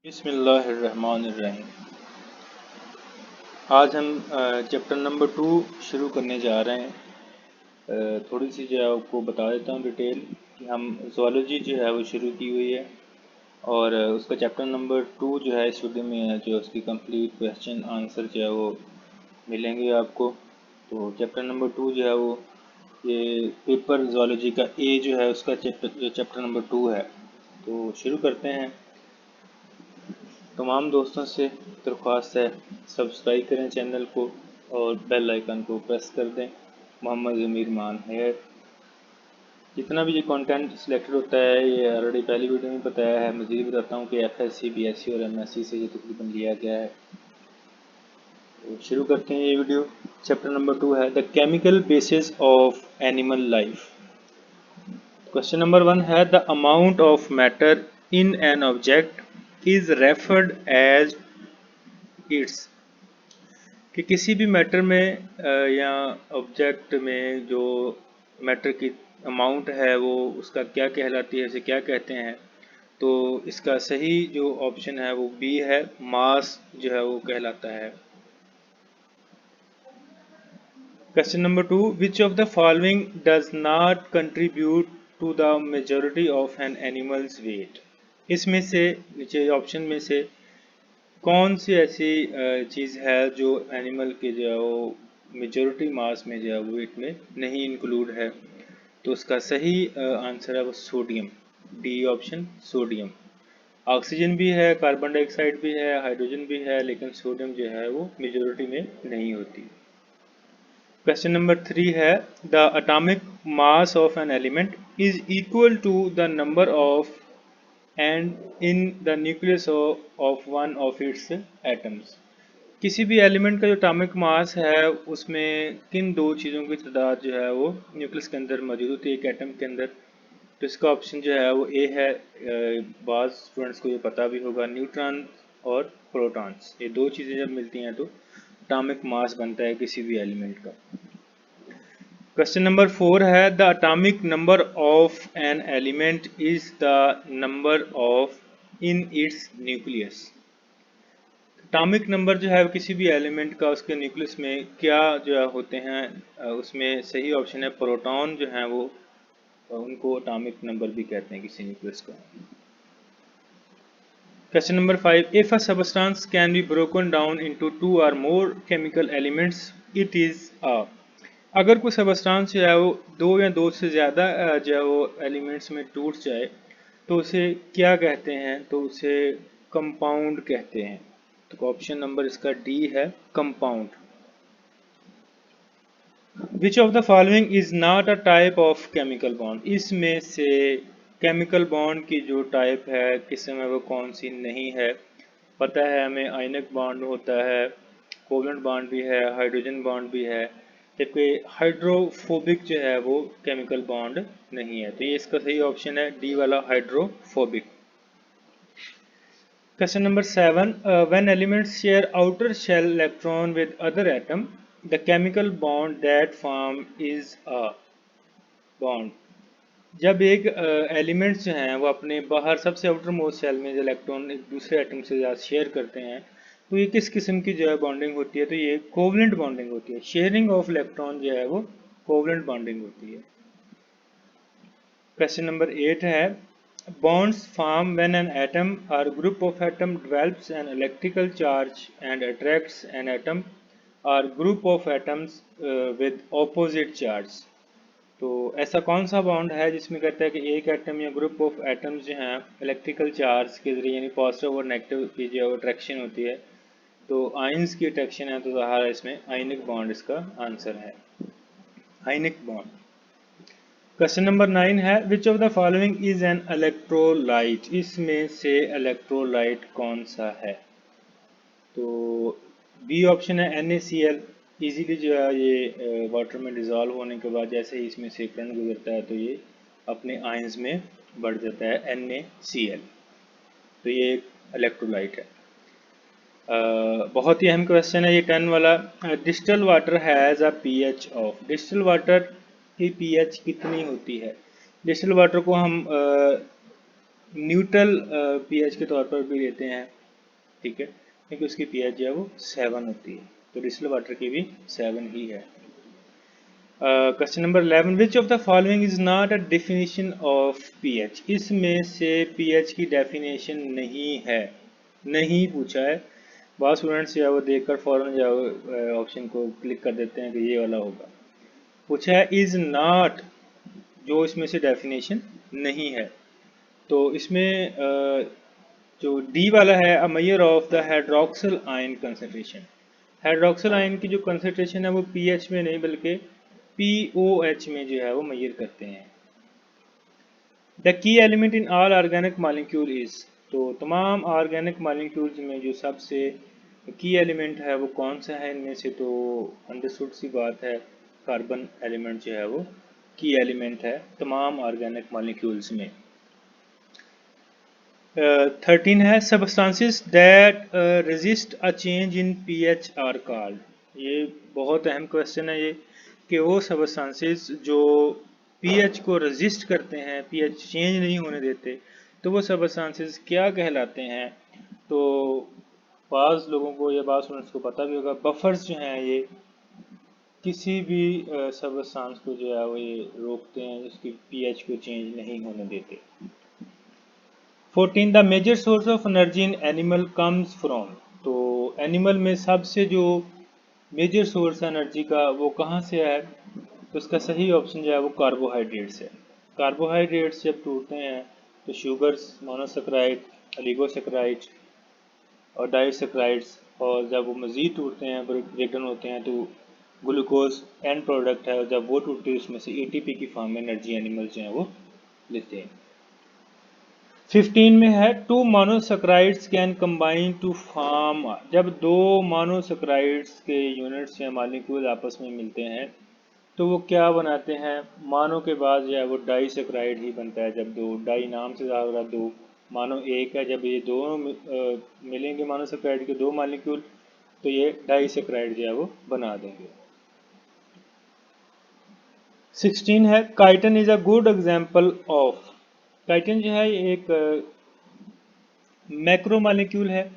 बिस्मिल्लाहिर्रहमानिर्रहीम। आज हम चैप्टर नंबर 2 शुरू करने जा रहे हैं। थोड़ी सी जो है आपको बता देता हूँ डिटेल कि हम ज़ूलॉजी जो है वो शुरू की हुई है और उसका चैप्टर नंबर 2 जो है इस वीडियो में है, जो उसकी कंप्लीट क्वेश्चन आंसर जो है वो मिलेंगे आपको। तो चैप्टर नंबर 2 जो है वो ये पेपर ज़ूलॉजी का ए जो है उसका चैप्टर नंबर 2 है। तो शुरू करते हैं। तमाम दोस्तों से दरख्वास्त है सब्सक्राइब करें चैनल को और बेल आइकन को प्रेस कर दें। मोहम्मद ज़मीर मान है। जितना भी ये कंटेंट सिलेक्टेड होता है ये ऑलरेडी पहली वीडियो में बताया है। मज़ीद बताता हूँ कि एफएससी, बीएससी और एमएससी से ये तकरीबन लिया गया है। तो शुरू करते हैं ये वीडियो। चैप्टर नंबर 2 है the chemical basis of animal life. Question number 1 है the amount of matter in an object is referred as its. कि किसी भी मैटर में या ऑब्जेक्ट में जो मैटर की अमाउंट है वो उसका क्या कहलाती है, इसे क्या कहते हैं। तो इसका सही जो ऑप्शन है वो बी है, मास जो है वो कहलाता है। Question number 2 which of the following does not contribute to the majority of an animal's weight. इसमें से नीचे ऑप्शन में से कौन सी ऐसी चीज़ है जो एनिमल के जो है वो मेजॉरिटी मास में जो है वेट में नहीं इंक्लूड है। तो उसका सही आंसर है वो sodium, D option sodium. Oxygen भी है, कार्बन डाइऑक्साइड भी है, हाइड्रोजन भी है, लेकिन सोडियम जो है वो मेजॉरिटी में नहीं होती। क्वेश्चन नंबर 3 है the atomic mass of an element is equal to the number of and in the nucleus of one of its atoms. किसी भी एलिमेंट का जो एटॉमिक मास है उसमें किन दो चीज़ों की तादाद जो है वो न्यूक्लियस के अंदर मौजूद होती है, एक एटम के अंदर। तो इसका ऑप्शन जो है वो ए है। बाज़ स्टूडेंट्स को ये पता भी होगा, न्यूट्रॉन और प्रोटॉन्स, ये दो चीज़ें जब मिलती हैं तो एटॉमिक मास बनता है किसी भी एलिमेंट का। क्वेश्चन नंबर 4 है the atomic number of an element is the number of in its nucleus. Atomic number जो है किसी भी एलिमेंट का उसके न्यूक्लियस में क्या जो है होते हैं, उसमें सही ऑप्शन है प्रोटॉन जो है वो, उनको एटॉमिक नंबर भी कहते हैं किसी न्यूक्लियस का। Question number 5 if a substance can be broken down into 2 और more chemical elements it is a. अगर कोई सबस्टेंस जो है वो दो या दो से ज़्यादा जो है वो एलिमेंट्स में टूट जाए तो उसे क्या कहते हैं, तो उसे कंपाउंड कहते हैं। तो ऑप्शन नंबर इसका डी है, compound. Which of the following is not a type of chemical bond. इसमें से केमिकल बॉन्ड की जो टाइप है किसी में वो कौन सी नहीं है। पता है हमें आयनिक बॉन्ड होता है, कोवलेंट बॉन्ड भी है, हाइड्रोजन बॉन्ड भी है, जबकि हाइड्रोफोबिक जो है वो केमिकल बॉन्ड नहीं है। तो ये इसका सही ऑप्शन है डी वाला, hydrophobic. Question number 7 when elements share outer shell electron with other atom the chemical bond that form is a bond। जब एक एलिमेंट्स जो हैं वो अपने बाहर सबसे आउटर मोस्ट शेल में जो इलेक्ट्रॉन एक दूसरे एटम से ज़्यादा शेयर करते हैं तो ये किस किस्म की जो है बॉन्डिंग होती है, तो ये कोवलेंट बॉन्डिंग होती है। शेयरिंग ऑफ इलेक्ट्रॉन जो है वो कोवलेंट बॉन्डिंग होती है। क्वेश्चन नंबर 8 है bonds form when an atom or group of atom develops an electrical charge and attracts an atom or group of atoms with opposite charge। तो ऐसा कौन सा बॉन्ड है जिसमें कहता है कि एक एटम या ग्रुप ऑफ एटम्स जो हैं इलेक्ट्रिकल चार्ज के जरिए यानी पॉजिटिव और नेगेटिव की जो अट्रैक्शन होती है, तो आयंस की अट्रैक्शन है, तो ज़ाहिर है इसमें आयनिक बॉन्ड इसका आंसर है, आयनिक बॉन्ड। क्वेश्चन नंबर 9 है विच of the following is an electrolyte. इसमें से इलेक्ट्रोलाइट कौन सा है, तो बी ऑप्शन है NaCl। इजीली जो है ये वाटर में डिज़ोल्व होने के बाद जैसे ही इसमें से करंट गुजरता है तो ये अपने आयंस में बढ़ जाता है NaCl। तो ये एक इलेक्ट्रोलाइट है। बहुत ही अहम क्वेश्चन है ये 10 वाला। Distil water has a pH of. Distil water की pH कितनी होती है। डिस्टिल वाटर को हम न्यूट्रल पीएच के तौर पर भी लेते हैं, ठीक है, क्योंकि उसकी पीएच जो है वो 7 होती है, तो डिस्टिल्ड वाटर की भी 7 ही है। Question number 11, which of the following is not a definition of pH, इसमें से पीएच की डेफिनेशन नहीं है, नहीं पूछा है। बहुत स्टूडेंट्स जो है वो देखकर फौरन जो है ऑप्शन को क्लिक कर देते हैं कि ये वाला होगा। पूछा है इज नॉट, जो इसमें से डेफिनेशन नहीं है, तो इसमें जो डी वाला है, a measure of the hydroxyl ion concentration. Hydroxyl ion की जो कंसंट्रेशन है वो पीएच में नहीं बल्कि पीओएच में जो है वो मेजर करते हैं। The key element in all organic molecule is, तो तमाम ऑर्गेनिक मॉलिक्यूल्स में जो सबसे की एलिमेंट है वो कौन सा है इनमें से, तो अंडरस्टूड सी बात है, कार्बन एलिमेंट जो है वो की एलिमेंट है तमाम ऑर्गेनिक मॉलिक्यूल्स में। 13 है, substances that resist a change in pH are called. ये बहुत अहम क्वेश्चन है ये, कि वो सब्सटेंसेस जो पीएच को रेजिस्ट करते हैं, पीएच चेंज नहीं होने देते, तो वो सब्सटेंसेस क्या कहलाते हैं। तो बाज़ लोगों को या बाज़ स्टूडेंट्स को पता भी होगा, बफर्स जो हैं ये किसी भी सब्सटेंस को जो है वो ये रोकते हैं, उसकी पीएच को चेंज नहीं होने देते। 14, the major source of energy in animal comes from, तो एनिमल में सबसे जो मेजर सोर्स है एनर्जी का वो कहाँ से है, तो इसका सही ऑप्शन जो है वो कार्बोहाइड्रेट्स है। कार्बोहाइड्रेट्स जब टूटते हैं तो शुगर्स, मोनोसेक्राइड, ओलिगोसेक्राइड और डाइसेक्राइड्स, और जब वो मज़ीद टूटते हैं, ब्रेक डाउन होते हैं, तो ग्लूकोज एंड प्रोडक्ट है, और जब वो टूटते हैं उसमें से एटीपी की फॉर्म में एनर्जी एनिमल्स जो हैं वो लेते हैं। 15 में है, two monosaccharides can combine to form, जब दो मोनोसेक्राइड्स के यूनिट्स या मॉलिक्यूल आपस में मिलते हैं तो वो क्या बनाते हैं, मानो के बाद जो है वो डाइसेक्राइड ही बनता है। जब दो, डाई नाम से ज़्यादा दो, मानो एक है, जब ये दोनों मिलेंगे मोनोसेक्राइड के दो मॉलिक्यूल, तो ये डाइसेक्राइड जो है वो बना देंगे। 16 है, chiton is a good example of, chiton जो है ये एक मैक्रो मॉलिक्यूल है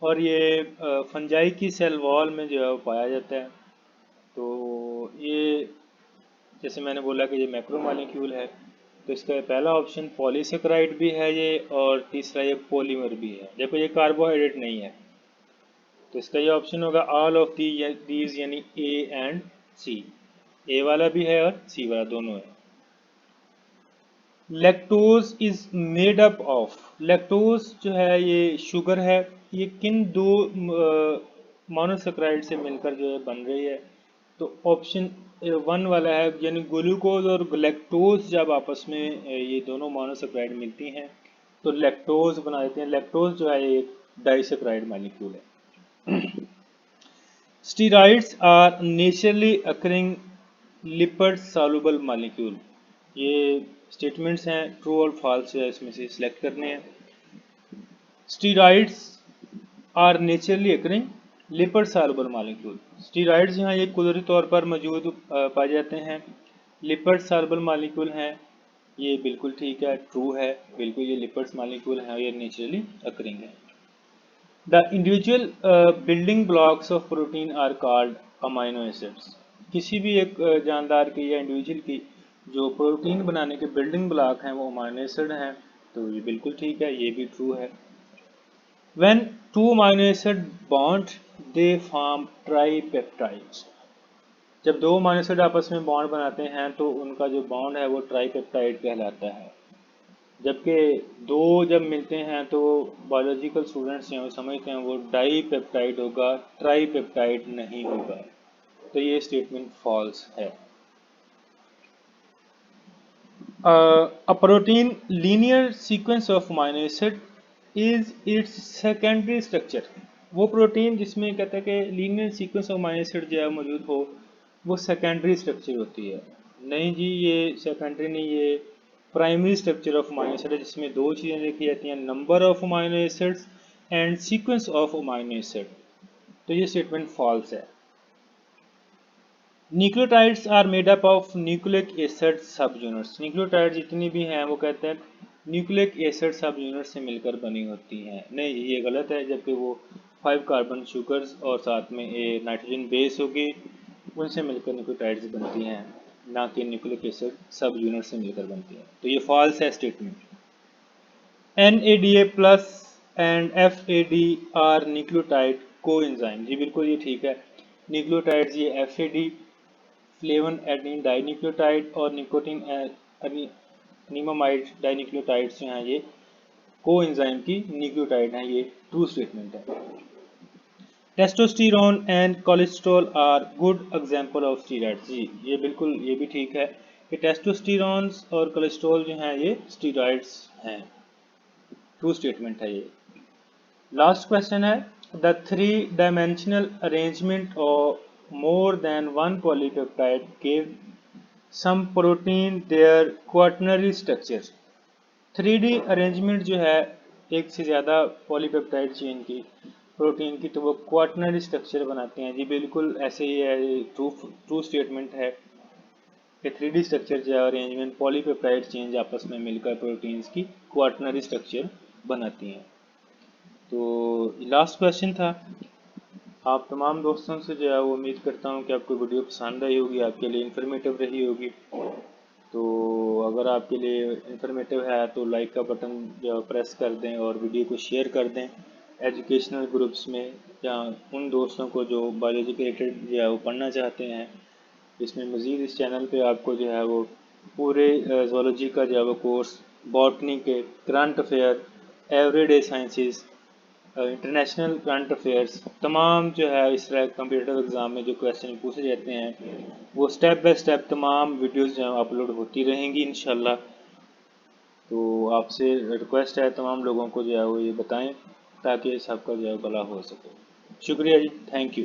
और ये फंजाई की सेल वॉल में जो है वो पाया जाता है। तो ये जैसे मैंने बोला कि ये मैक्रो मॉलिक्यूल है, तो इसका पहला ऑप्शन पॉलीसेकेराइड भी है ये, और तीसरा ये पॉलीमर भी है। देखो ये कार्बोहाइड्रेट नहीं है, तो इसका ये ऑप्शन होगा ऑल ऑफ दीज, यानी ए एंड सी, ए वाला भी है और सी वाला दोनों है। Lactose is made up of, lactose जो है ये शुगर है, ये किन दो मोनोसेक्राइड से मिलकर जो है बन रही है, तो ऑप्शन 1 वाला है, यानी ग्लूकोज और लैक्टोज जब आपस में ये दोनों मोनोसेक्राइड मिलती हैं तो लैक्टोज बना देते हैं। लैक्टोज जो है एक डाइसेक्राइड मॉलिक्यूल है। Steroids are naturally occurring lipid soluble molecule, ये स्टेटमेंट्स हैं, ट्रू और फॉल्स है, इसमें से सिलेक्ट करने हैं। Steroids are naturally occurring lipid soluble molecule, steroids यहाँ ये कुदरती तौर पर मौजूद पाए जाते हैं, लिपिड सॉल्युबल मॉलिक्यूल हैं, ये बिल्कुल ठीक है, ट्रू है, बिल्कुल ये लिपिड्स मॉलिक्यूल हैं, ये नेचुरली अकरिंग है। The individual building blocks of protein are called amino acids, किसी भी एक जानदार की या इंडिविजुअल की जो प्रोटीन बनाने के बिल्डिंग ब्लॉक हैं वो अमाइनो एसिड हैं, तो ये बिल्कुल ठीक है, ये भी ट्रू है। When two amino acid bond, they form ट्राईपेप्टाइड्स, जब दो अमीनो एसिड आपस में बॉन्ड बनाते हैं तो उनका जो बॉन्ड है वो ट्राईपेप्टाइड कहलाता है। जबकि दो जब मिलते हैं तो बायोलॉजिकल स्टूडेंट्स हैं वो समझते हैं वो डाईपेप्टाइड होगा, ट्राईपेप्टाइड नहीं होगा, तो ये स्टेटमेंट फॉल्स है। A protein linear sequence of amino acid is its secondary structure, वो प्रोटीन जिसमें कहता है कि linear sequence of amino acid जो है मौजूद हो वो सेकेंडरी स्ट्रक्चर होती है। नहीं जी, ये सेकेंडरी नहीं, ये primary structure of amino acid है, जिसमें दो चीज़ें लिखी जाती हैं, number of amino acids and sequence of amino acid, तो ये स्टेटमेंट फॉल्स है। Nucleotides are made up of nucleic acid subunits, nucleotide जितनी भी हैं वो कहते हैं न्यूक्लिक एसिड सब यूनिट से मिलकर बनी होती हैं। नहीं, ये गलत है, जबकि वो 5 कार्बन शुगर्स और साथ में ए नाइट्रोजन बेस होगी, उनसे मिलकर न्यूक्लियोटाइड्स बनती हैं, ना कि न्यूक्लिक एसिड सब यूनिट से मिलकर बनती हैं। तो ये फॉल्स है statement. NADA plus and FAD are nucleotide coenzyme. जी बिल्कुल ये ठीक है। न्यूक्लियोटाइड्स ये FAD फ्लेवन एडेनिन डाइन्यूक्लियोटाइड और निकोटीन निमामाइड डाइन्यूक्लियोटाइड्स जो हैं ये कोएंजाइम की न्यूक्लियोटाइड हैं। ये ट्रू स्टेटमेंट है। Testosterone and cholesterol are good example of steroids. जी ये बिल्कुल ये भी ठीक है कि टेस्टोस्टेरोन्स और कोलेस्ट्रॉल जो हैं ये स्टीरॉइड्स हैं। ट्रू स्टेटमेंट है ये। लास्ट क्वेश्चन है, the three dimensional arrangement of more than one polypeptide give some protein their quaternary structure. 3D arrangement जो है एक से ज़्यादा पॉलीपेप्टाइड चेन की प्रोटीन की, तो वो क्वाटरनरी स्ट्रक्चर बनाते हैं। जी बिल्कुल ऐसे ही है, ट्रू स्टेटमेंट है कि 3D स्ट्रक्चर जो है अरेंजमेंट पॉलीपेप्टाइड चेंज आपस में मिलकर प्रोटीन्स की क्वाटरनरी स्ट्रक्चर बनाती हैं। तो लास्ट क्वेश्चन था। आप तमाम दोस्तों से जो है वो उम्मीद करता हूँ कि आपको वीडियो पसंद आई होगी, आपके लिए इन्फॉर्मेटिव रही होगी। तो अगर आपके लिए इन्फॉर्मेटिव है तो लाइक का बटन जो है प्रेस कर दें और वीडियो को शेयर कर दें एजुकेशनल ग्रुप्स में, या उन दोस्तों को जो बायोलॉजी के रिलेटेड जो है वो पढ़ना चाहते हैं। इसमें मज़ीद इस चैनल पे आपको जो है वो पूरे ज़ूलॉजी का जो है वो कोर्स, बॉटनी के current affair, everyday sciences, international current affairs, तमाम जो है इस तरह कम्पिटिटिव एग्ज़ाम में जो क्वेश्चन पूछे जाते हैं वो स्टेप बाय स्टेप तमाम वीडियोस जो है अपलोड होती रहेंगी इंशाल्लाह। तो आपसे रिक्वेस्ट है तमाम लोगों को जो है वो ये बताएं ताकि सबका जो है भला हो सके। शुक्रिया जी, थैंक यू।